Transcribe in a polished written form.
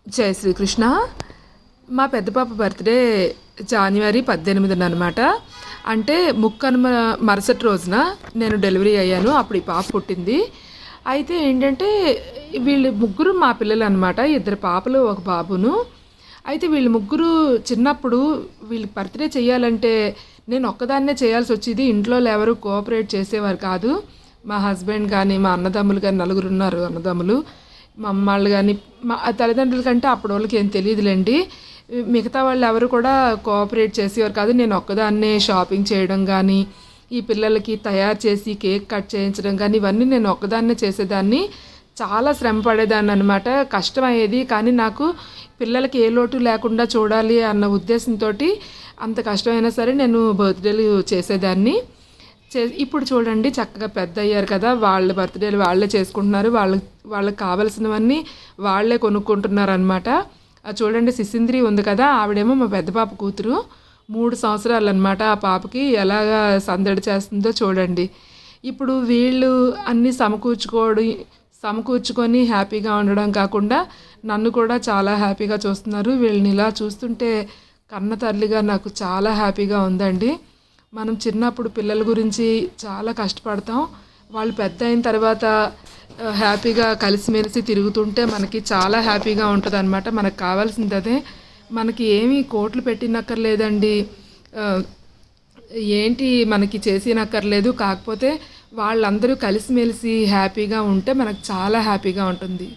జై శ్రీకృష్ణ. మా పెద్ద పాప బర్త్డే జనవరి 18 అనమాట. అంటే ముక్కనుమ మరుసటి రోజున నేను డెలివరీ అయ్యాను. అప్పుడు ఈ పాప పుట్టింది. అయితే ఏంటంటే వీళ్ళు ముగ్గురు మా పిల్లలు అనమాట. 2 పాపలు 1 బాబును. అయితే వీళ్ళు ముగ్గురు చిన్నప్పుడు వీళ్ళకి బర్త్డే చేయాలంటే నేను ఒక్కదాన్నే చేయాల్సి వచ్చేది. ఇంట్లో ఎవరు కోఆపరేట్ చేసేవారు కాదు. మా హస్బెండ్ కానీ మా అన్నదమ్ములు కానీ 4 ఉన్నారు అన్నదమ్ములు. మా అమ్మాళ్ళు కానీ మా తల్లిదండ్రుల కంటే అప్పుడు వాళ్ళకి ఏం తెలియదులేండి. మిగతా వాళ్ళు ఎవరు కూడా కోఆపరేట్ చేసేవారు కాదు. నేను ఒక్కదాన్నే షాపింగ్ చేయడం కానీ ఈ పిల్లలకి తయారు చేసి కేక్ కట్ చేయించడం కానీ ఇవన్నీ నేను ఒక్కదాన్నే చేసేదాన్ని. చాలా శ్రమ పడేదాన్ని అనమాట. కష్టమయ్యేది. కానీ నాకు పిల్లలకి ఏ లోటు లేకుండా చూడాలి అన్న ఉద్దేశంతో అంత కష్టమైనా సరే నేను బర్త్డేలు చేసేదాన్ని. ఇప్పుడు చూడండి చక్కగా పెద్ద అయ్యారు కదా, వాళ్ళ బర్త్డేలు వాళ్ళే చేసుకుంటున్నారు. వాళ్ళకి కావాల్సినవన్నీ వాళ్ళే కొనుక్కుంటున్నారు అనమాట. చూడండి సిసింద్రి ఉంది కదా, ఆవిడేమో మా పెద్ద పాప కూతురు. 3 సంవత్సరాలు అనమాట. ఆ పాపకి ఎలాగా సందడి చేస్తుందో చూడండి. ఇప్పుడు వీళ్ళు అన్నీ సమకూర్చుకొని హ్యాపీగా ఉండడం కాకుండా నన్ను కూడా చాలా హ్యాపీగా చూస్తున్నారు. వీళ్ళని ఇలా చూస్తుంటే కన్న తల్లిగా నాకు చాలా హ్యాపీగా ఉందండి. మనం చిన్నప్పుడు పిల్లల గురించి చాలా కష్టపడతాం. వాళ్ళు పెద్ద అయిన తర్వాత హ్యాపీగా కలిసిమెలిసి తిరుగుతుంటే మనకి చాలా హ్యాపీగా ఉంటుంది అనమాట. మనకు కావాల్సింది అదే. మనకి ఏమీ కోట్లు పెట్టినక్కర్లేదండి, ఏంటి మనకి చేసినక్కర్లేదు. కాకపోతే వాళ్ళందరూ కలిసిమెలిసి హ్యాపీగా ఉంటే మనకు చాలా హ్యాపీగా ఉంటుంది.